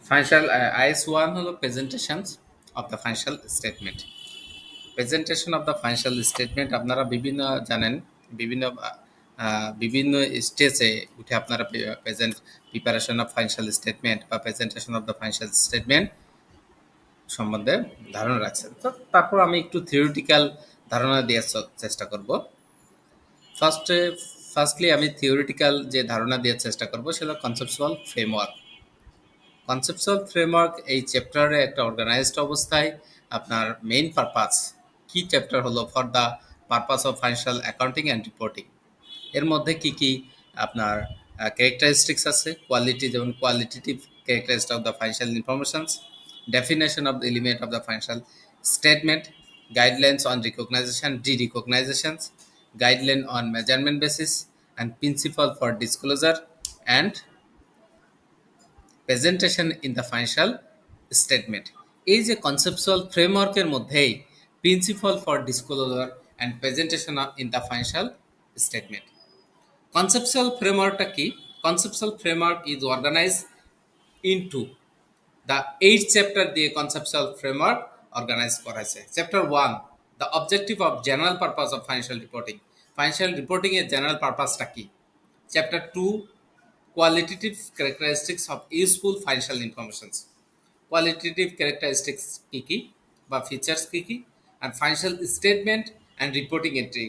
Financial IS1 হলো presentations of the financial statement. Presentation of the financial statement আপনারা বিভিন্ন জানেন, বিভিন্ন বিভিন্ন স্টেজে উঠে আপনারা প্রিপারেশন অফ ফাইন্যান্সিয়াল স্টেটমেন্ট বা presentation of the financial statement সম্বন্ধে ধারণা রাখছেন। তো তারপর আমি একটু থিওরিটিক্যাল ধারণা দেওয়ার চেষ্টা করব। ফার্স্টলি আমি থিওরিটিক্যাল যে ধারণা দেওয়ার চেষ্টা করব সেটা কনসেপচুয়াল ফ্রেমওয়ার্ক। কনসেপচুয়াল ফ্রেমওয়ার্ক এই চ্যাপ্টারে একটা অর্গানাইজড অবস্থায় আপনার মেইন পারপাস কি চ্যাপ্টার হলো for the purpose of financial accounting and reporting. এর মধ্যে কি কি আপনার ক্যারেক্টারিস্টিক্স আছে, কোয়ালিটি, যেমন qualitative characteristic of the financial informations, definition of the element of the financial statement, guidelines on recognition derecognitions, guideline on measurement basis and principle for disclosure and presentation in the financial statement. এই যে conceptual ফ্রেমওয়ার্কের মধ্যেই principal for disclosure and presentation in the financial statement. Conceptual ফ্রেমওয়ার্কটা কি? Conceptual framework is organise into the 8 chapter দিয়ে conceptual framework organise করা হয়েছে। Chapter 1 the objective of general purpose of financial reporting. Financial reporting এর general পারপাসটা কি? Chapter 2 qualitative characteristics of useful financial information. Qualitative characteristics কি কি বা features কি কি, and financial statement and reporting entry,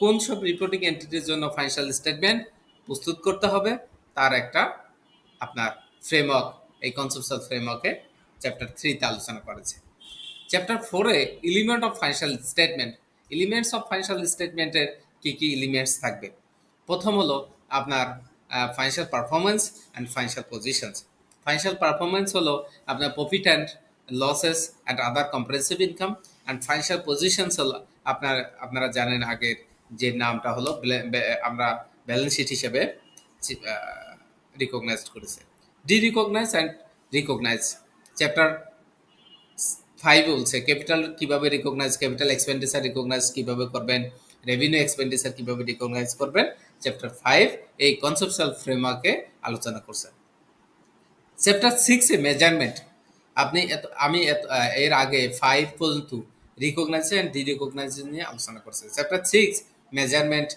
কোন সব রিপোর্টিং এন্টিটির জন্য ফাইন্যান্সিয়াল স্টেটমেন্ট প্রস্তুত করতে হবে তার একটা আপনার ফ্রেমওয়ার্ক এই কনসেপচুয়াল ফ্রেমওয়ার্কে চ্যাপ্টার 3 তে আলোচনা করেছে। চ্যাপ্টার 4 এ element of financial statement, elements of financial স্টেটমেন্টের কি কি এলিমেন্টস থাকবে। প্রথম হলো আপনার financial performance and financial positions. Financial performance হলো আপনার profit and losses and other comprehensive income, and financial positions হলো আপনারা জানেন আগের যে নামটা হলো আমরা ব্যালেন্স শিট হিসেবে রিকগনাইজ করেছে। ডি-রিকগনাইজ অ্যান্ড রিকগনাইজ চ্যাপ্টার 5 বলছে ক্যাপিটাল কিভাবে রিকগনাইজ, ক্যাপিটাল এক্সপেন্ডিচার রিকগনাইজ কিভাবে করবেন, রেভিনিউ এক্সপেন্ডিচার কিভাবে রিকগনাইজ করবেন। চ্যাপ্টার 5 এই কনসেপচুয়াল ফ্রেমওয়ার্কে আলোচনা করছেন। চ্যাপ্টার 6 এ মেজারমেন্ট, আমি এর আগে 5 পর্যন্ত রিকগনাইজেশন এন্ড ডি-রিকগনাইজেশন নিয়ে আলোচনা করছে। চ্যাপ্টার 6 মেজারমেন্ট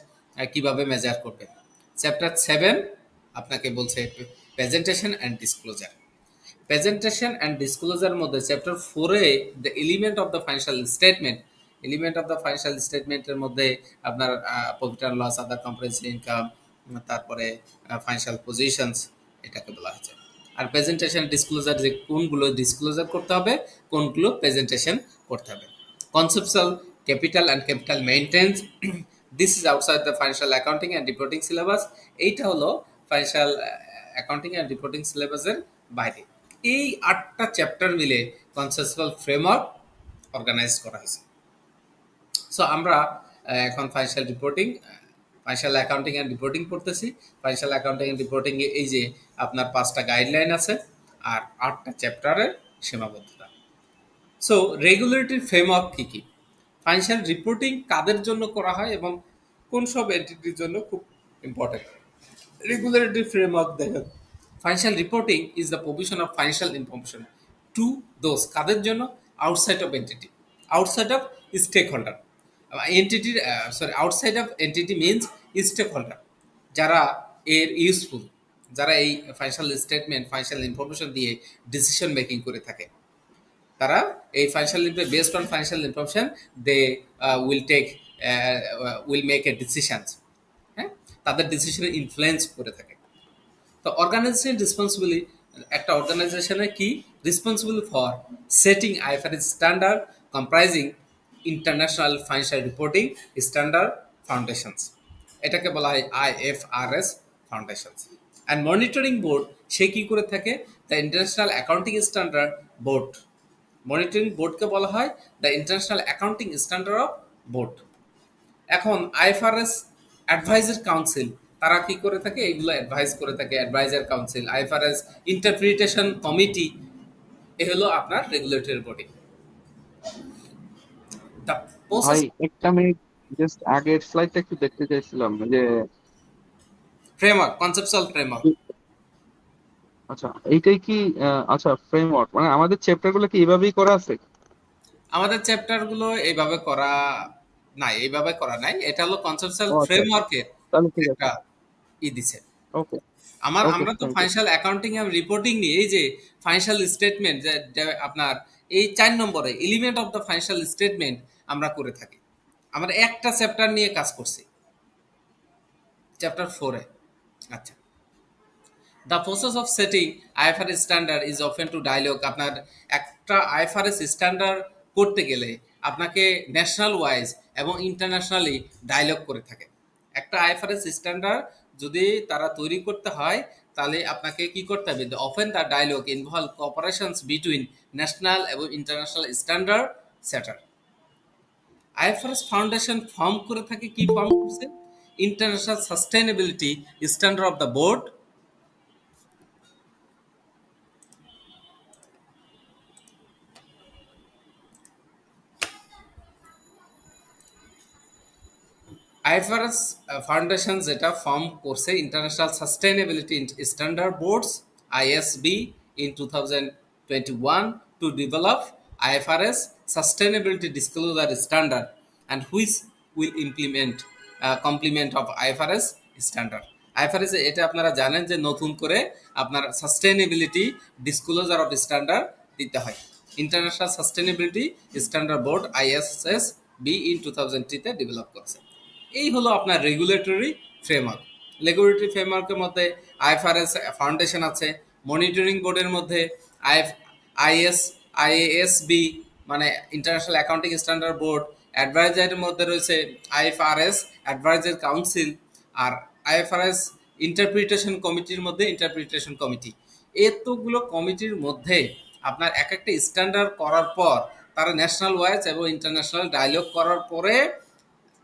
কিভাবে মেজার করবেন। চ্যাপ্টার 7 আপনাকে বলছে presentation and disclosure. Presentation and disclosure মধ্যে চ্যাপ্টার 4 এ the element of the financial statement, element of the financial স্টেটমেন্টের মধ্যে আপনার profit and loss, other comprehensive income, তারপরে ফাইন্যান্সিয়াল পজিশনস এটাকে বলা হয়েছে। আর প্রেজেন্টেশন ডিসক্লোজার যে কোনগুলো ডিসক্লোজার করতে হবে, কোনগুলো প্রেজেন্টেশন করতে হবে। Conceptual capital and capital maintenance, this is outside the financial accounting and reporting syllabus. এইটা হলো ফাইন্যান্সিয়াল অ্যাকাউন্টিং অ্যান্ড রিপোর্টিং সিলেবাসের বাইরে। এই 8টা চ্যাপ্টার মিলে কনসেপচুয়াল ফ্রেমওয়ার্ক অর্গানাইজ করা হয়েছে। সো আমরা এখন financial reporting, financial accounting and reporting পড়তেছি। ফাইন্যান্সিয়াল অ্যাকাউন্টিং অ্যান্ড রিপোর্টিং এ এই যে আপনার 5টা গাইডলাইন আছে আর 8টা চ্যাপ্টারের সীমাবদ্ধতা। সো রেগুলেটরি ফ্রেমওয়ার্ক কি কি, ফাইন্যান্সিয়াল রিপোর্টিং কাদের জন্য করা হয় এবং কোন সব এন্টিটির জন্য খুব ইম্পর্টেন্ট। রেগুলেটরি ফ্রেমওয়ার্ক দেখেন, financial reporting is the provision of financial information to those, কাদের জন্য, outside of entity, outside of stakeholder. এন্টিটির outside of entity means stakeholder, যারা এর ইউজফুল, যারা এই ফাইন্যান্সিয়াল স্টেটমেন্ট, ফাইন্যান্সিয়াল ইনফরমেশন দিয়ে decision making করে থাকে, তারা এই financial based on financial information they will make a decisions. হ্যাঁ, তাদের ডিসিশনে ইনফ্লুয়েন্স করে থাকে। তো অর্গানাইজেশন রেসপন্সিবিলিটি, একটা অর্গানাইজেশনের কি responsible for setting IFRS standard comprising international financial reporting standard foundations, এটাকে বলা হয় IFRS foundations. And monitoring board, সে কি করে থাকে, the international accounting standard board. Monitoring বোর্ডকে বলা হয় the international accounting standard of board. এখন আইএফআরএস অ্যাডভাইজার কাউন্সিল, তারা কি করে থাকে, এগুলো অ্যাডভাইস করে থাকে, adviser council, IFRS interpretation committee, এ হলো আপনার রেগুলেটরি বডি। দ্য ভাই প্রসেস একটা আমি জাস্ট আগের স্লাইডটা একটু দেখতে চাইছিলাম যে ফ্রেমওয়ার্ক, কনসেপচুয়াল ফ্রেমওয়ার্ক। আচ্ছা, এইটাই কি আচ্ছা ফ্রেমওয়ার্ক, মানে আমাদের চ্যাপ্টার গুলো কি এইভাবেই করা আছে? আমাদের চ্যাপ্টারগুলো এইভাবে করা নাই, এইভাবে করা নাই। এটা হলো কনসেপচুয়াল ও আচ্ছা আচ্ছা, ফ্রেমওয়ার্কের তাহলে ঠিক আছে। একটা দিছে। ওকে ওকে, আমরা তো thank you. Financial accounting and reporting নিয়ে এই যে ফাইন্যান্সিয়াল স্টেটমেন্ট যে যে আপনার এই ৪ নম্বরে element of the financial statement আমরা করে থাকি। আমরা একটা চ্যাপ্টার নিয়ে কাজ করছি, চ্যাপ্টার 4 এ। আচ্ছা। The process of setting IFRS standard is often to dialogue. আপনার একটা আইএফআরএস স্ট্যান্ডার্ড করতে গেলে আপনাকে ন্যাশনাল ওয়াইজ এবং ইন্টারন্যাশনালি ডায়ালগ করে থাকে। একটা আইএফআরএস স্ট্যান্ডার্ড যদি তারা তৈরি করতে হয় তাহলে আপনাকে কি করতে হবে? Often the dialogue involve cooperations between national এবং international standard setter. IFRS foundation form করে থাকে, কি ফর্ম করছে? International sustainability standard of the board, IFRS foundation যেটা ফর্ম করছে international sustainability standard boards ISB in 2021 to develop IFRS sustainability disclosure standard and which will implement complement of IFRS standard. IFRS এটা আপনারা জানেন যে নতুন করে আপনার সাস্টেইনেবিলিটি ডিসক্লোজার অফ স্ট্যান্ডার্ড দিতে হয়। International sustainability standard board ISS be in 2003 develop করছে। এই হলো আপনার রেগুলেটরি ফ্রেমওয়ার্ক। রেগুলেটরি ফ্রেমওয়ার্কের মধ্যে আইএফআরএস ফাউন্ডেশন আছে, মনিটরিং বোর্ডের মধ্যে আইএফ আইএস আইএএসবি মানে ইন্টারন্যাশনাল অ্যাকাউন্টিং স্ট্যান্ডার্ড বোর্ড, অ্যাডভাইজারের মধ্যে রয়েছে আইএফআরএস অ্যাডভাইজার কাউন্সিল, আর আইএফআরএস ইন্টারপ্রিটেশন কমিটির মধ্যে ইন্টারপ্রিটেশন কমিটি। এতগুলো কমিটির মধ্যে আপনার এক একটা স্ট্যান্ডার্ড করার পর তারা ন্যাশনাল ওয়াইজ এবং ইন্টারন্যাশনাল ডায়ালগ করার পরে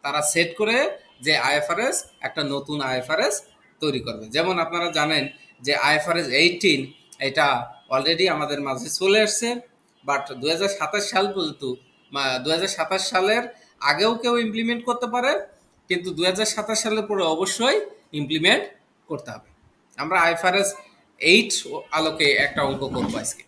তারা সেট করে যে আইএফআরএস একটা নতুন আইএফআরএস তৈরি করবে। যেমন আপনারা জানেন যে আইএফআরএস 18 এটা অলরেডি আমাদের মাঝে চলে আসছে, বাট 2027 সাল পর্যন্ত 2027 সালের আগেও কেউ ইমপ্লিমেন্ট করতে পারে, কিন্তু 2027 সালের পরে অবশ্যই ইমপ্লিমেন্ট করতে হবে। আমরা আইএফআরএস 8 আলোকে একটা অঙ্ক করবো আজকে।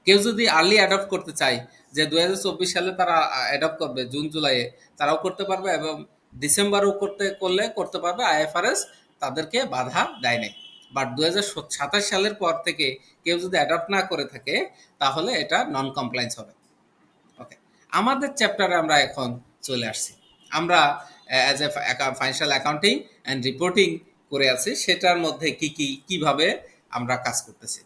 কেউ যদি আর্লি অ্যাডপ্ট করতে চায় যে 2024 সালে তারা অ্যাডপ্ট করবে জুন জুলাইয়ে, তারাও করতে পারবে এবং ডিসেম্বরও করতে পারবে। আইএফআরএস তাদেরকে বাধা দেয় নাই। বাট 2027 সালের পর থেকে কেউ যদি অ্যাডপ্ট না করে থাকে তাহলে এটা নন কমপ্লায়েন্স হবে। ওকে, আমাদের চ্যাপ্টারে আমরা এখন চলে আসছি। আমরা as a financial accounting and reporting করে আছি, সেটার মধ্যে কিভাবে আমরা কাজ করতেছি।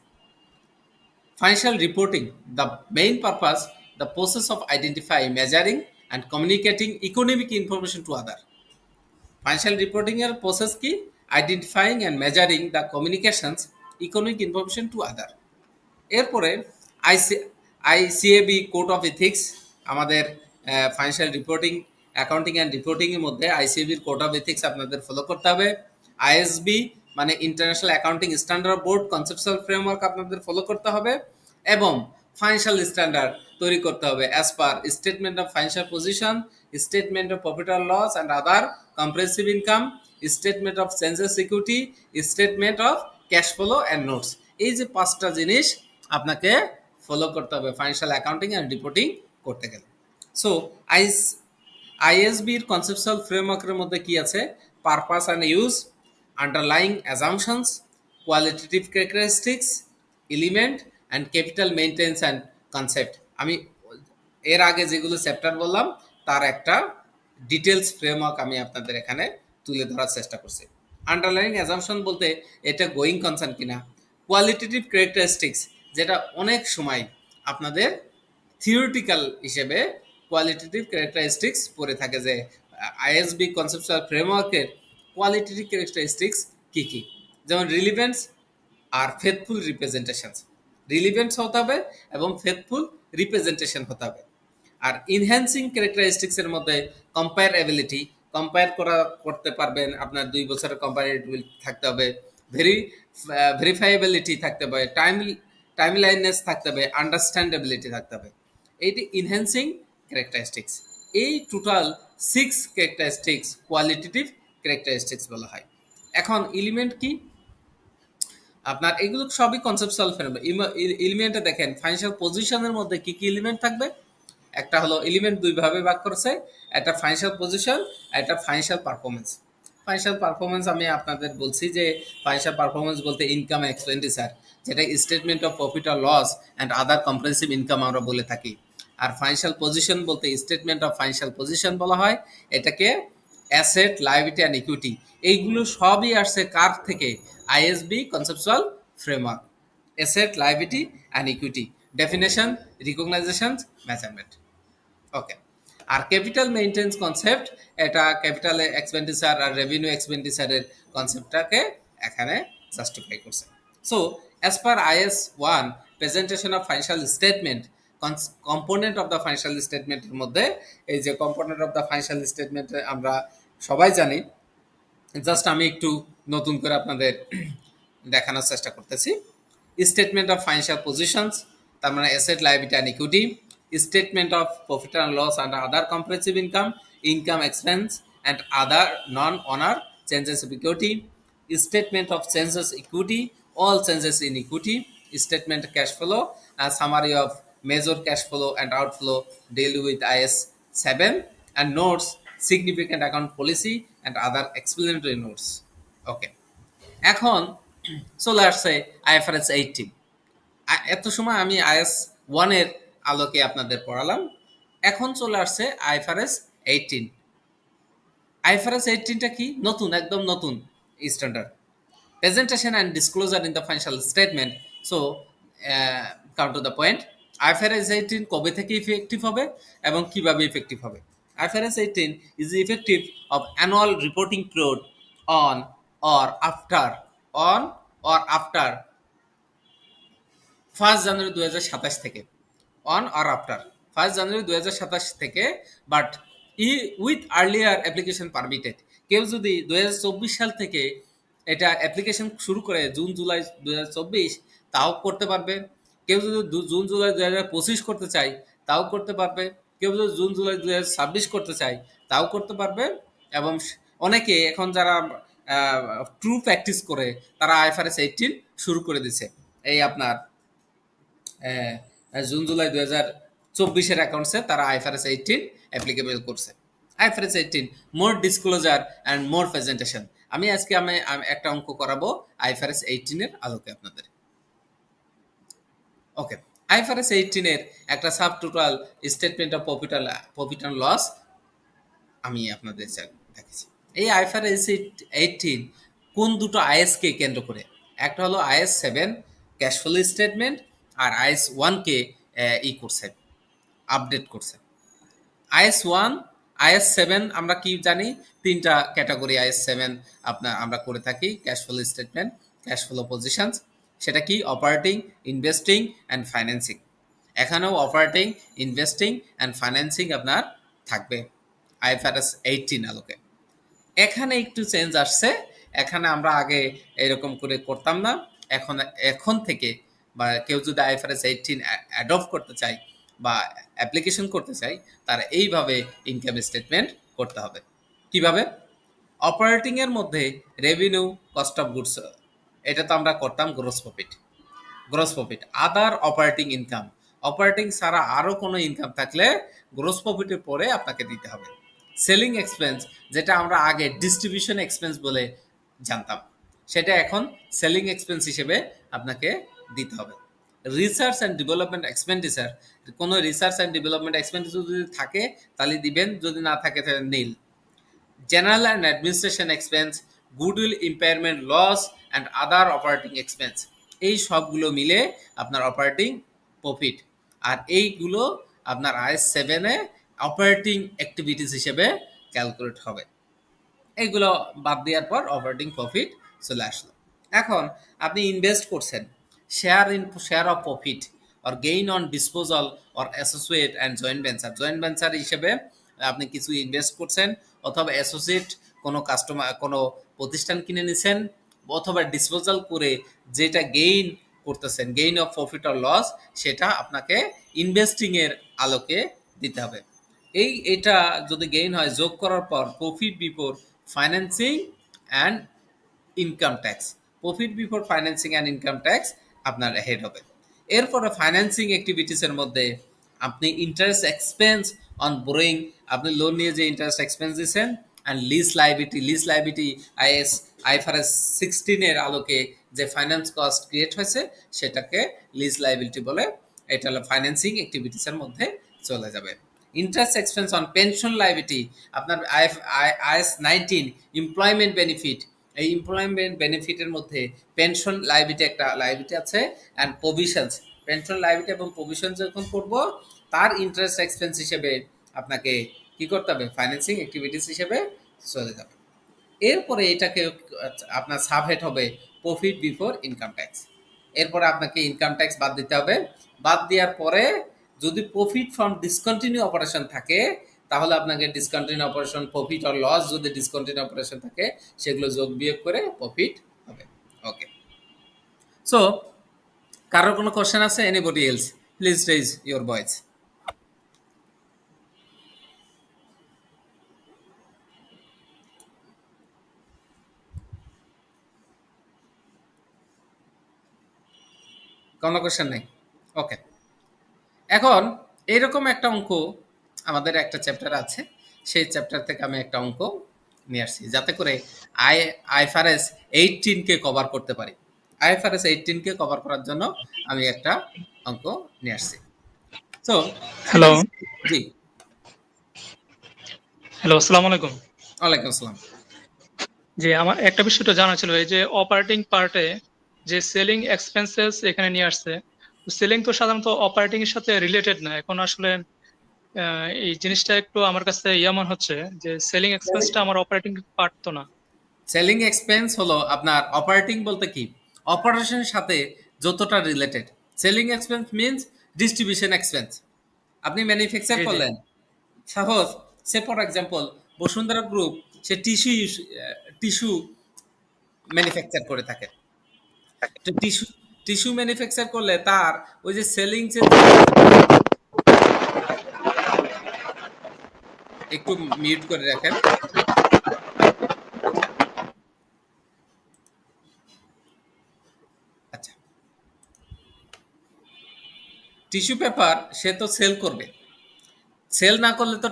Financial reporting, the main purpose, the process of identifying, measuring, and communicating economic information to other. Financial reporting এর process কি? Identifying and measuring the communications, economic information to other. এরপরে আইসিএবি কোড অফ এথিক্স, আমাদের financial reporting accounting and reporting এর মধ্যে আইসিএবির code of ethics আপনাদের follow করতে হবে। আইএসবি মানে international accounting standard board conceptual framework আপনাদের ফলো করতে হবে এবং ফাইন্যান্সিয়াল স্ট্যান্ডার্ড তৈরি করতে হবে as per statement of financial position, statement of profit or loss and other comprehensive income, statement of changes equity, statement of cash flow and notes. এই যে 5টা জিনিস আপনাকে ফলো করতে হবে ফাইন্যান্সিয়াল অ্যাকাউন্টিং অ্যান্ড রিপোর্টিং করতে গেলে। সো আইএসবির কনসেপচুয়াল ফ্রেমওয়ার্কের মধ্যে কি আছে? Purpose and use, underlying assumptions, qualitative characteristics, element and capital maintenance and concept. আমি এর আগে যেগুলো চ্যাপ্টার বললাম তার একটা ডিটেলস ফ্রেমওয়ার্ক আমি আপনাদের এখানে তুলে ধরার চেষ্টা করছি। আন্ডারলাইং অ্যাজাম্পশন বলতে এটা গোয়িং কনসার্ন কিনা, কোয়ালিটেটিভ ক্যারেক্টারিস্টিক্স যেটা অনেক সময় আপনাদের থিওরিটিক্যাল হিসেবে কোয়ালিটেটিভ ক্যারেক্টারিস্টিক্স পড়ে থাকে যে আইএসবি কনসেপচুয়াল ফ্রেমওয়ার্কের কোয়ালিটেটিভ ক্যারেক্টারিস্টিক্স কী কী, যেমন রিলিভেন্স আর ফেথফুল রিপ্রেজেন্টেশনস। রিলিভেন্স হতে হবে এবং ফেথফুল রিপ্রেজেন্টেশন হতে হবে। আর ইনহ্যান্সিং ক্যারেক্টারিস্টিক্সের মধ্যে কম্পায়ারেবিলিটি, কম্পেয়ার করতে পারবেন, আপনার 2 বছরের কম্পায়ারেবিলিটি থাকতে হবে, ভেরিফাইবিলিটি থাকতে হবে, টাইমলাইনেস থাকতে হবে, আন্ডারস্ট্যান্ডেবিলিটি থাকতে হবে। এইটি ইনহ্যান্সিং ক্যারেক্টারিস্টিক্স। এই টোটাল 6 ক্যারেক্টারিস্টিক্স কোয়ালিটেটিভ ক্যারেক্টারিস্টিক্স বলা হয়। এখন এলিমেন্ট কি? আপনার এগুলো সবই কনসেপচুয়াল ফ্রেমওয়ার্ক। এলিমেন্টে দেখেন ফাইন্যান্সিয়াল পজিশনের মধ্যে কি কি এলিমেন্ট থাকবে। একটা হলো এলিমেন্ট দুই ভাবে ভাগ করেছে, একটা ফাইন্যান্সিয়াল পজিশন, একটা ফাইন্যান্সিয়াল পারফরমেন্স। ফাইন্যান্সিয়াল পারফরমেন্স আমি আপনাদের বলছি যে ফাইন্যান্সিয়াল পারফরমেন্স বলতে ইনকাম এক্সপেন্ডিচার, যেটা statement of profit or loss and other comprehensive income আমরা বলে থাকি। আর ফাইন্যান্সিয়াল পজিশন বলতে স্টেটমেন্ট অফ ফাইন্যান্সিয়াল পজিশন বলা হয়। এটাকে অ্যাসেট, লায়াবিলিটি অ্যান্ড ইকুইটি, এইগুলো সবই আসছে কার থেকে? ISB conceptual framework. Asset, liability and equity, definition, recognition, measurement. Okay. আর ক্যাপিটাল মেইনটেন্স কনসেপ্ট, এটা ক্যাপিটাল এক্সপেন্ডিচার আর রেভিনিউ এক্সপেন্ডিচারের কনসেপ্টটাকে এখানে জাস্টিফাই করছে। So as per IS 1 presentation of financial statement, component of the financial স্টেটমেন্টের মধ্যে এই যে component of the financial statement আমরা সবাই জানি, জাস্ট আমি একটু নতুন করে আপনাদের দেখানোর চেষ্টা করতেছি। স্টেটমেন্ট অফ ফাইন্যান্সিয়াল পজিশনস, তার মানে asset, liability and equity. Statement of profit and loss and other comprehensive income, income expense and other non owner changes of equity. Statement of changes equity, all changes in equity. Statement cash flow, a summary of major cash flow and outflow deal with IS 7, and notes, significant account policy and other explanatory notes. Okay. এখন চলে আসছে IFRS 18। এত সময় আমি IS 1 এর আলোকে আপনাদের পড়ালাম, এখন চলে আসছে IFRS 18। IFRS 18টা কি? নতুন, একদম নতুন standard. Presentation and disclosure in the financial statement. So, come to the point. IFRS 18 কবে থেকে ইফেক্টিভ হবে এবং কিভাবে ইফেক্টিভ হবে? IFRS 18 is effective of annual reporting period on or after 1 জানুয়ারি 2027 থেকে, অন আর আফটার 1 জানুয়ারি 2027 থেকে, but with earlier application permitted. কেউ যদি 2024 সাল থেকে এটা অ্যাপ্লিকেশন শুরু করে জুন জুলাই 2024, তাও করতে পারবে। কেউ যদি জুন জুলাই 2025 করতে চায় তাও করতে পারবে। কেউ যদি জুন জুলাই 2026 করতে চায় তাও করতে পারবে। এবং অনেকে এখন যারা ট্রু প্র্যাকটিস করে তারা IFRS 18 শুরু করে দিছে। এই আপনার জুন জুলাই 2024 অ্যাকাউন্টসে তারা IFRS 18 অ্যাপ্লিকেবল করছে। IFRS 18 more disclosure and more presentation. আমি আজকে একটা অঙ্ক করাবো IFRS 18 এর আলোকে আপনাদের। ওকে। IFRS 18 এর একটা sub total statement of profit and loss আমি আপনাদের দেখেছি। এই IFRS 18 কোন দুটো আইএস কে কেন্দ্র করে? একটা হলো IS 7 ক্যাশ ফ্লো স্টেটমেন্ট, আর IS 1 কে করছে, আপডেট করছে। IS 1, IS 7 আমরা কি জানি? তিনটা ক্যাটাগরি IS 7 আমরা করে থাকি। Cash flow statement, cash flow positions, সেটা কি? Operating, investing and financing. এখানেও অপারেটিং, ইনভেস্টিং অ্যান্ড ফাইন্যান্সিং আপনার থাকবে IFRS 18 আলোকে। এখানে একটু চেঞ্জ আসছে। এখানে আমরা আগে এরকম করে করতাম না। এখন থেকে বা কেউ যদি IFRS 18 অ্যাডপ্ট করতে চায় বা অ্যাপ্লিকেশন করতে চায়, তারা এইভাবে ইনকাম স্টেটমেন্ট করতে হবে। কিভাবে? অপারেটিং এর মধ্যে রেভিনিউ, কস্ট অফ গুডস, এটা তো আমরা করতাম গ্রস প্রফিট। আদার অপারেটিং ইনকাম, অপারেটিং ছাড়া আরও কোনো ইনকাম থাকলে গ্রস প্রফিটের পরে আপনাকে দিতে হবে। সেলিং এক্সপেন্স, যেটা আমরা আগে ডিস্ট্রিবিউশন এক্সপেন্স বলে জানতাম, সেটা এখন সেলিং এক্সপেন্স হিসেবে আপনাকে দিতে হবে। রিসার্চ অ্যান্ড ডেভেলপমেন্ট এক্সপেন্ডিচার, কোনো রিসার্চ অ্যান্ড ডেভেলপমেন্ট এক্সপেন্ডিচার যদি থাকে তাহলে দিবেন, যদি না থাকে তাহলে nil. General and administration expense, goodwill impairment loss and other operating expense, এই সবগুলো মিলে আপনার অপারেটিং প্রফিট। আর এইগুলো আপনার IS 7-এ অপারেটিং অ্যাক্টিভিটিস হিসেবে ক্যালকুলেট হবে। এইগুলো বাদ দেওয়ার পর অপারেটিং প্রফিট চলে আসলো। এখন আপনি ইনভেস্ট করছেন, share of profit or gain on disposal or associate and joint venture হিসেবে আপনি কিছু ইনভেস্ট করছেন, অথবা অ্যাসোসিয়েট কোনো প্রতিষ্ঠান কিনে নিছেন, অথবা ডিসপোজাল করে যেটা গেইন করতেছেন, gain of profit or loss, সেটা আপনাকে ইনভেস্টিং এর আলোকে দিতে হবে। এটা যদি গেইন হয়, যোগ করার পর profit before financing and income tax, profit before financing and income tax আপনার হেড হবে। এরপরে ফাইন্যান্সিং অ্যাক্টিভিটিসের মধ্যে আপনি ইন্টারেস্ট এক্সপেন্স অন বোরোয়িং, আপনি লোন নিয়ে যে ইন্টারেস্ট এক্সপেন্স দিচ্ছেন, অ্যান্ড লিজ লাইবিলিটি আইএফআরএস 16 এর আলোকে যে ফাইন্যান্স কস্ট ক্রিয়েট হয়েছে সেটাকে লিজ লাইবিলিটি বলে। এটা হলো ফাইন্যান্সিং অ্যাক্টিভিটিসের মধ্যে চলে যাবে। Interest expense on pension liability, আপনার আইএস 19 এমপ্লয়মেন্ট বেনিফিট, এই এমপ্লয়মেন্ট বেনিফিটের মধ্যে পেনশন লাইবিলিটি একটা লাইবিলিটি আছে, অ্যান্ড প্রভিশনস, পেনশন লাইবিলিটি এবং প্রভিশন যখন করব তার ইন্টারেস্ট এক্সপেন্স হিসেবে আপনাকে কি করতে হবে, ফাইন্যান্সিং অ্যাক্টিভিটিস হিসেবে চলে যাবে। এরপরে এটাকে আপনার সাবহেড হবে প্রফিট বিফোর ইনকাম ট্যাক্স। এরপরে আপনাকে ইনকাম ট্যাক্স বাদ দিতে হবে। বাদ দেওয়ার পরে যদি প্রফিট ফ্রম ডিসকন্টিনিউ অপারেশন থাকে তাহলে আপনাকে ডিসকন্টিনিউ অপারেশন প্রফিট আর লস, যদি ডিসকন্টিনিউ অপারেশন থাকে সেগুলো যোগ বিয়োগ করে প্রফিট হবে। ওকে, সো কারোর কোনো কোশ্চেন আছে? Anybody else please raise your voice. কোনো কোশ্চেন নেই? ওকে, এখন এইরকম একটা অঙ্ক আমাদের একটা চ্যাপ্টার আছে, সেই চ্যাপ্টার থেকে আমি একটা অঙ্ক নিয়ে আসছি যাতে করে আইএফআরএস 18 কে কভার করতে পারি। আইএফআরএস 18 কে কভার করার জন্য আমি একটা অঙ্ক নিয়ে আসছি। সো হ্যালো জি, হ্যালো, আসসালামু আলাইকুম। ওয়ালাইকুম আসসালাম। জি, আমার একটা বিষয়টা জানা ছিল, এই যে অপারেটিং পার্টে যে সেলিং এক্সপেন্সেস এখানে নিয়ে আসছে, সেলিং তো সাধারণত অপারেটিং এর সাথে রিলেটেড না। এখন আসলে এই জিনিসটা একটু আমার কাছে মনে হচ্ছে যে সেলিং এক্সপেন্সটা আমার অপারেটিং পার্ট তো না। সেলিং এক্সপেন্স হলো আপনার অপারেটিং বলতে কি, অপারেশনের সাথে যতটা related. Selling expense means distribution expense. আপনি ম্যানুফ্যাকচার জি জি করলেন, suppose say for example Bashundhara group say tissue manufacture করে থাকে। তো টিস্যু টিস্যু ম্যানুফ্যাকচার করলে তার ওই যে সেলিং যে, একটু মিউট করে রাখেন। আচ্ছা, টিস্যু পেপার সে তো সেল করবে, সেল না করলে তো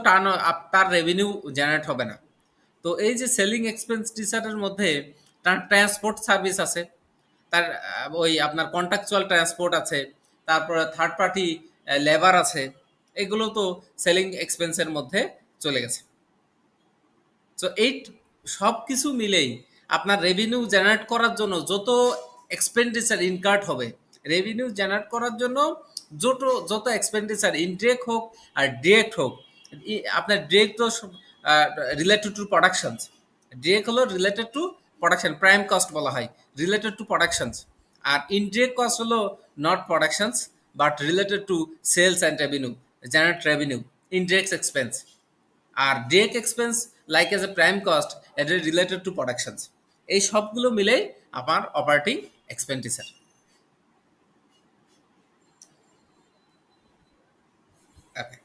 তার রেভিনিউ জেনারেট হবে না। তো এই যে সেলিং এক্সপেন্ডিচারের মধ্যে তার ট্রান্সপোর্ট সার্ভিস আছে, তার ওই আপনার কন্ট্রাকচুয়াল ট্রান্সপোর্ট আছে, তারপরে থার্ড পার্টি লেবার আছে, এগুলো তো সেলিং এক্সপেন্সের মধ্যে চলে গেছে। তো এই সব কিছু মিলেই আপনার রেভিনিউ জেনারেট করার জন্য যত এক্সপেন্ডিচার ইনকার্ড হবে, রেভিনিউ জেনারেট করার জন্য যত যত এক্সপেন্ডিচার ইনডিরেক্ট হোক আর ডিরেক্ট হোক, আপনার ডিরেক্ট তো রিলেটেড টু প্রোডাকশনস, ডিরেক্ট হলো related to production, prime cost বলা হয়, রিলেটেড টু প্রোডাকশনস। আর ইনডিরেক্ট কস্ট হলো not productions but related to sales and revenue, generate revenue, indirect expense. আর direct expense like as a prime cost এটা related to productions. এই সবগুলো মিলে আমার অপারেটিং এক্সপেন্ডিচার। ওকে,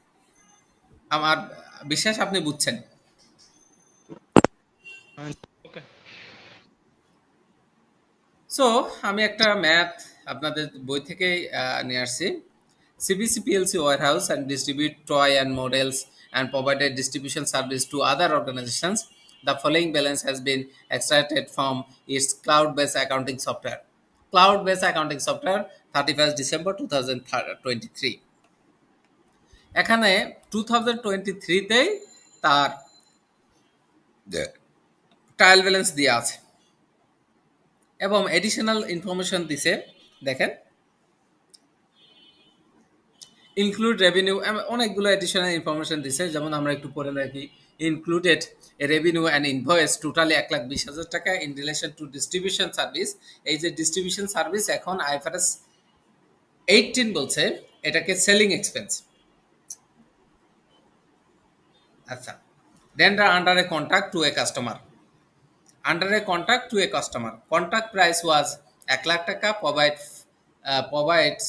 আমার বিশ্বাস আপনি বুঝছেন। ওকে। সো আমি একটা ম্যাথ আপনাদের বই থেকে নিয়ে আসছি। CBC PLC warehouse and distribute toy and models and provided distribution service to other organizations. The following balance has been extracted from its cloud-based accounting software. Cloud-based accounting software 31st December 2023. এখানে 2023-তেই তার trial balance দেওয়া আছে এবং additional information দিছে। দেখেন, include revenue, অনেকগুলো additional information দিছে, যেমন আমরা একটু পরে রাখি। Included revenue and invoice totally 1,20,000 টাকা in relation to distribution service. এই যে ডিস্ট্রিবিউশন সার্ভিস এখন আইএফআরএস 18 বলছে এটাকে সেলিং এক্সপেন্স। আচ্ছা, render under a contract to a customer. Under a contract to a customer, contract price was 1,00,000 টাকা, provides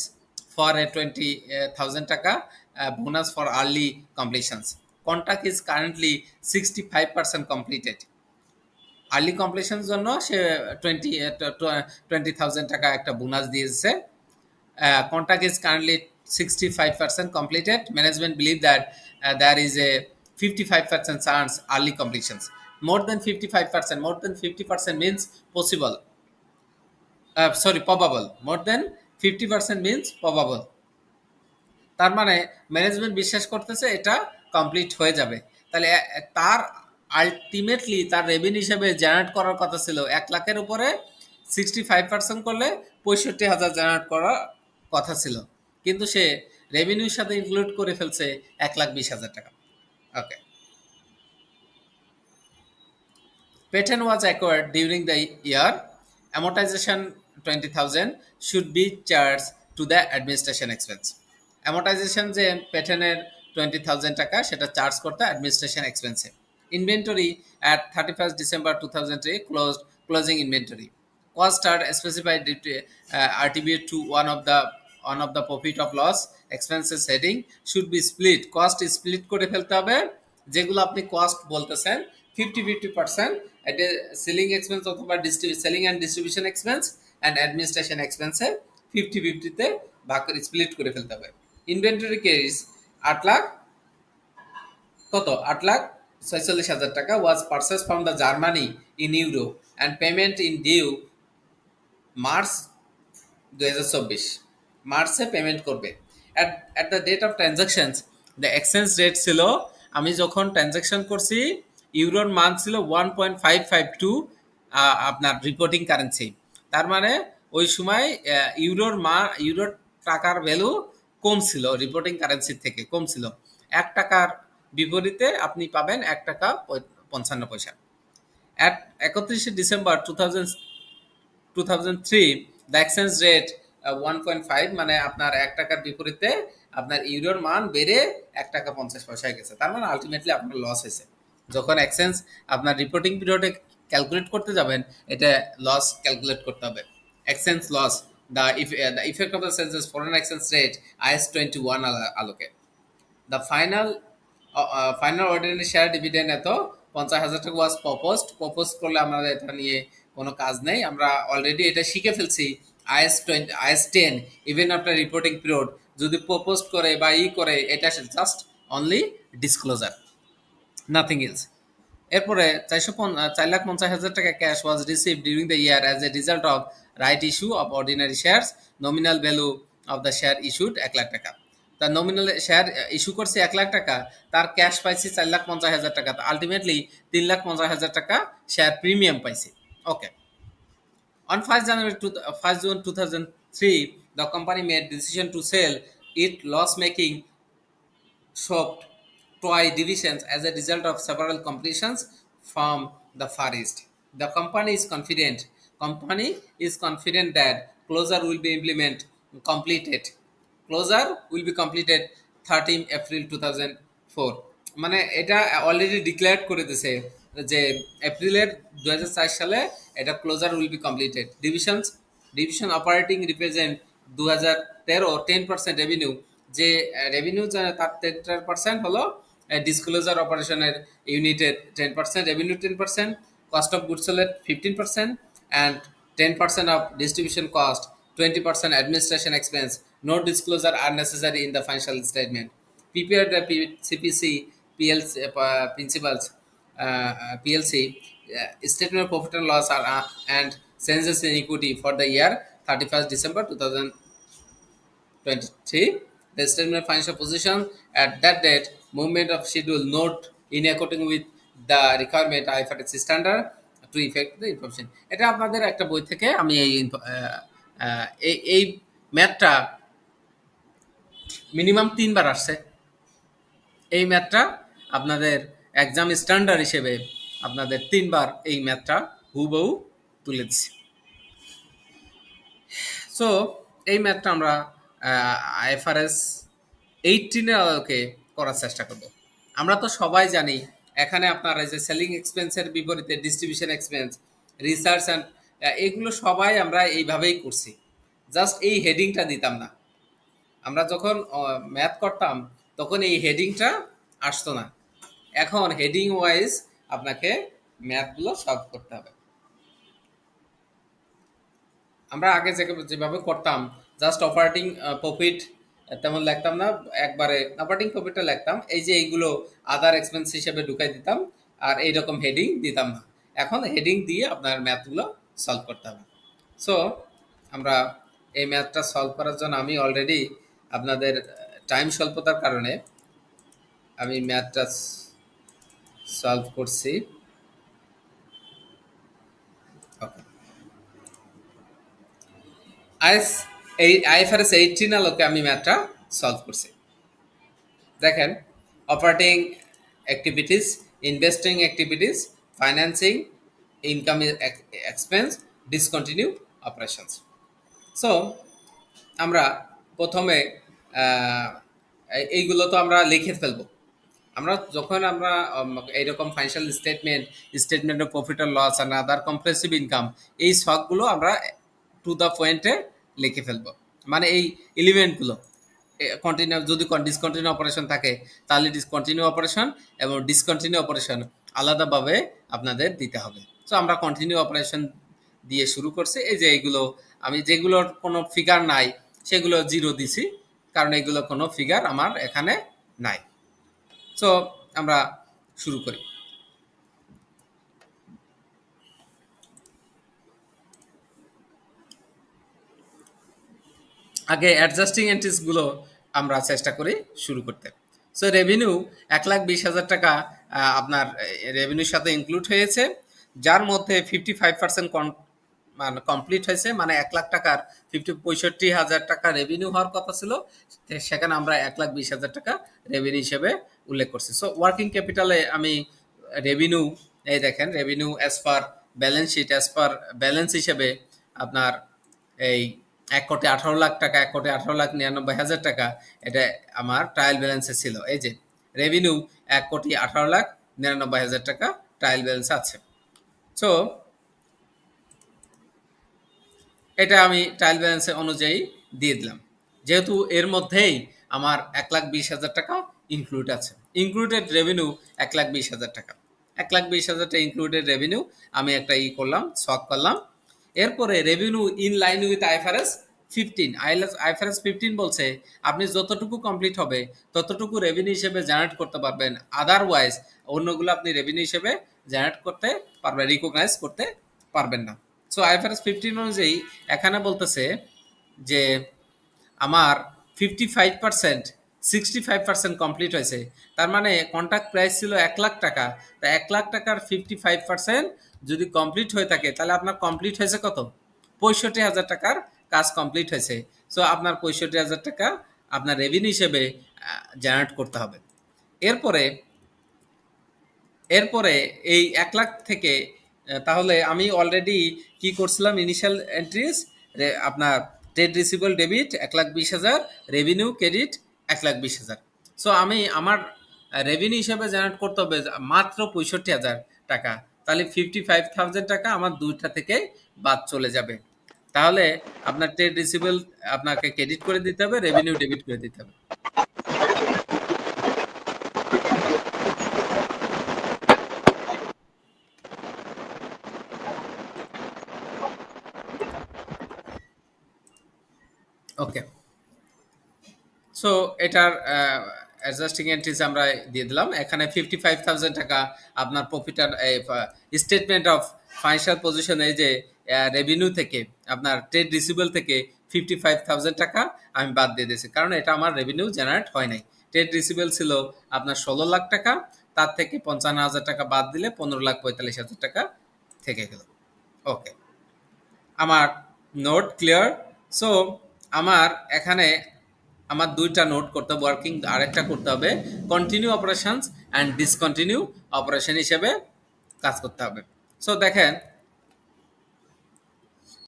for a 20,000 টাকা bonus for early completions. Contract is currently 65% completed. Early কমপ্লিশনের জন্য সে 20,000 টাকা একটা bonus দিয়েছে। Contract is currently 65% completed. Management believe that there is a 55% chance early completions. More than 55%, more than 50% means possible. Sorry, probable. More than 50% means probable. তার মানে management বিশ্বাস করতেছে এটা complete হয়ে যাবে। তাহলে তার আলটিমেটলি তার রেভিনিউ হিসেবে জেনারেট করার কথা ছিল 1,00,000-এর উপরে 65% করলে 65,000 জেনারেট করার কথা ছিল, কিন্তু সে রেভিনিউর সাথে ইনক্লুড করে ফেলছে 1,20,000 টাকা। ওকে, patent was acquired during the year, amortization 20,000 should be charged to the administration expense. Amortization যে পেটেন্টের 20,000 টাকা সেটা চার্জ করতে অ্যাডমিনিস্ট্রেশন এক্সপেন্সে। Inventory at 31st December 2003 closing inventory. Cost are specified attribute to one of the profit of loss expenses heading should be split. Cost is split করে ফেলতে হবে, যেগুলো আপনি কস্ট বলতেছেন 50-50% এটা সেলিং এক্সপেন্স অথবা selling and distribution expense and administration এক্সপেন্সে 50-50-তে ভাগ করে স্প্লিট করে ফেলতে হবে। ইনভেন্টরি কেস 8 লাখ কত 8,46,000 টাকা was purchase from the Germany in euro and payment in due March 2024 মার্চে পেমেন্ট করবে। At the date of transactions the exchange rate ছিল, আমি যখন ট্রানজাকশন করছি ইউরোর মান ছিল 1.552 আপনার রিপোর্টিং কারেন্সি। তার মানে ওই সময় ইউরোর টাকার ভ্যালু কম ছিল, রিপোর্টিং কারেন্সির থেকে কম ছিল। 1 টাকার বিপরীতে আপনি পাবেন 1 টাকা 55 পয়সা। At 31 December 2003 the exchange rate 1.5 মানে আপনার 1 টাকার বিপরীতে আপনার ইউরোর মান বেড়ে 1 টাকা 50 পয়সায় গেছে। তার মানে আলটিমেটলি আপনার লস হয়েছে। যখন এক্সচেঞ্জ আপনার রিপোর্টিং পিরিয়ডে ক্যালকুলেট করতে যাবেন এটা লস ক্যালকুলেট করতে হবে। Exchange loss the effect of the census foreign exchange rate IS 21 allocate. The final ordinary share dividend এত 50,000 টাকা ওয়াজ প্রপোজ করলে আমাদের এটা নিয়ে কোনো কাজ নেই, আমরা অলরেডি এটা শিখে ফেলছি। IS 10 even after reporting period যদি প্রপোজ করে বা করে এটা just only disclosure, nothing else. এরপরে 4,50,000 টাকা cash was receive during the year as a result of right issue of ordinary shares. Nominal value of the share issued 1 lakh টাকা। তার nominal share issue করছে 1 লাখ টাকা, তার ক্যাশ পাইছি 4,50,000 টাকা, আলটিমেটলি 3,50,000 টাকা শেয়ার প্রিমিয়াম পাইছি। ওকে, on 1st June 2003 the company made decision to sell its loss-making shopped toy divisions as a result of several completions from the Far East. The company is confident that closure will be completed. Closure will be completed 13 April 2004. মানে এটা already declare করে দিয়েছে যে এপ্রিলের 2004 সালে এটা closure will be completed. Division operating represent 2013 10% revenue, যে revenue তার 10% হলো ডিসক্লোজার অপারেশনের ইউনিটের 10%, revenue 10%, cost of goods sold 15% and 10% of distribution cost, 20% administration expense. No disclosure are necessary in the financial statement. Prepare the CPC PLC principles PLC statement of profit and loss and changes in equity for the year 31st December 2023. The statement of financial position at that date, movement of schedule note in according with the requirement IFRS standard to effect the information. এটা আপনাদের একটা বই থেকে আমি এই ম্যাথটা minimum 3 বার আসছে। এই ম্যাথটা আপনাদের এক্সাম স্ট্যান্ডার্ড হিসেবে আপনাদের 3 বার এই ম্যাথটা হুবহু তুলে দিচ্ছি। সো এই ম্যাথটা আমরা IFRS 18 ওকে করার চেষ্টা করব। আমরা তো সবাই জানি এখানে আপনার এই যে সেলিং এক্সপেন্সের বিপরীতে ডিস্ট্রিবিউশন এক্সপেন্স, রিসার্চ অ্যান্ড এগুলো সবাই আমরা এইভাবেই করছি, জাস্ট এই হেডিংটা দিতাম না। আমরা যখন ম্যাথ করতাম তখন এই হেডিংটা আসতো না, এখন হেডিং ওয়াইজ আপনাকে ম্যাথগুলো সলভ করতে হবে। আমরা আগে যেভাবে করতাম, জাস্ট অপারেটিং প্রফিট তেমন লিখতাম না, একবারে অপারেটিং প্রফিটটা লিখতাম, এই যে এইগুলো আদার এক্সপেন্স হিসেবে ঢুকাই দিতাম, আর এইরকম হেডিং দিতাম না। এখন হেডিং দিয়ে আপনার ম্যাথগুলো সলভ করতে হবে। সো আমরা এই ম্যাথটা সলভ করার জন্য আমি অলরেডি আপনাদের টাইম স্বল্পতার কারণে আমি ম্যাথটা সলভ করছি। ওকে, আইএফআরএস 18 আলোকে আমি ম্যাথটা সলভ করছি। দেখেন, operating activities, investing activities, financing, income expense, discontinue operations. So আমরা প্রথমে এইগুলো তো আমরা লিখে ফেলবো। আমরা যখন আমরা এইরকম ফাইন্যান্সিয়াল স্টেটমেন্ট অফ প্রফিট আর লস আর আদার কম্প্রেসিভ ইনকাম, এই শখগুলো আমরা টু দ্য পয়েন্টে লিখে ফেলবো। মানে এই এলিমেন্টগুলো কন্টিনিউ, যদি ডিসকন্টিনিউ অপারেশন থাকে তাহলে ডিসকন্টিনিউ অপারেশন এবং ডিসকন্টিনিউ অপারেশন আলাদাভাবে আপনাদের দিতে হবে। সো আমরা কন্টিনিউ অপারেশন দিয়ে শুরু করছি। এই যে এইগুলো আমি যেগুলোর কোনো ফিগার নাই সেগুলো 0 দিছি, কারণ এগুলো কোনো ফিগার আমার এখানে নাই। সো আমরা শুরু করি। আগে অ্যাডজাস্টিং এন্ট্রিসগুলো আমরা চেষ্টা করি শুরু করতে। সো রেভিনিউ 1,20,000 টাকা আপনার রেভিনিউর সাথে ইনক্লুড হয়েছে, যার মধ্যে 55% মানে কমপ্লিট হয়েছে। মানে 1 লাখ টাকার 65,000 টাকা রেভিনিউ হওয়ার কথা ছিল, সেখানে আমরা 1,20,000 টাকা রেভিনিউ হিসেবে উল্লেখ করছি। সো ওয়ার্কিং ক্যাপিটালে আমি রেভিনিউ, এই দেখেন revenue as per balance sheet, as per balance হিসেবে আপনার এই 1,18,00,000 টাকা, 1,18,99,000 টাকা, এটা আমার ট্রায়াল ব্যালেন্সে ছিল। এই যে রেভিনিউ 1,18,99,000 টাকা ট্রায়াল ব্যালেন্স আছে। সো এটা আমি ট্রায়াল ব্যালেন্সের অনুযায়ী দিয়ে দিলাম, যেহেতু এর মধ্যেই আমার 1,20,000 টাকা ইনক্লুড আছে। ইনক্লুডেড রেভিনিউ 1,20,000 টাকা, 1,20,000 টাকা ইনক্লুডেড রেভিনিউ আমি একটা করলাম, শক করলাম। এরপরে revenue in line with IFRS 15। IFRS 15 বলছে আপনি যতটুকু কমপ্লিট হবে ততটুকু রেভিনিউ হিসেবে জেনারেট করতে পারবেন, আদারওয়াইজ অন্যগুলো আপনি রেভিনিউ হিসেবে জেনারেট করতে পারবেন, রিকগনাইজ করতে পারবেন না। সো আইএফআরএস 15 অনুযায়ী এখানে বলতেছে যে আমার 55%, 65% কমপ্লিট হয়েছে। তার মানে কন্ট্রাক্ট প্রাইস ছিল 1 লাখ টাকা, তা 1 লাখ টাকার 55% যদি কমপ্লিট হয়ে থাকে তাহলে আপনার কমপ্লিট হয়েছে কত? 65,000 টাকার কাজ কমপ্লিট হয়েছে। সো আপনার 65,000 টাকা আপনার রেভিনিউ হিসেবে জেনারেট করতে হবে। এরপরে এই 1 লাখ থেকে তাহলে আমি অলরেডি কি করছিলাম, ইনিশিয়াল এন্ট্রিজ আপনার trade receivable debit 1,20,000, revenue credit 1,20,000। So আমি আমার রেভিনিউ হিসেবে জেনারেট করতে হবে মাত্র 65,000 টাকা, তাহলে 55,000 টাকা আমার দুইটা থেকে বাদ চলে যাবে। তাহলে আপনার ট্রেড রিসিভেবল আপনাকে ক্রেডিট করে দিতে হবে, রেভিনিউ ডেবিট করে দিতে হবে। ওকে, সো এটার অ্যাডজাস্টিং এন্ট্রিজ আমরা দিয়ে দিলাম। এখানে 55,000 টাকা আপনার প্রফিট আর স্টেটমেন্ট অফ ফাইন্যান্সিয়াল পজিশন, এই যে রেভিনিউ থেকে আপনার ট্রেড রিসিভেবল থেকে 55,000 টাকা আমি বাদ দিয়ে দিয়েছি, কারণ এটা আমার রেভিনিউ জেনারেট হয় নাই। ট্রেড রিসিভেবল ছিল আপনার 16 লাখ টাকা, তার থেকে 55,000 টাকা বাদ দিলে 15,45,000 টাকা থেকে গেল। ওকে, আমার নোট ক্লিয়ার। সো আমার এখানে আমার দুইটা নোট করতে হবে ওয়ার্কিং, আরেকটা করতে হবে continue operations and discontinue operation হিসেবে কাজ করতে হবে। সো দেখেন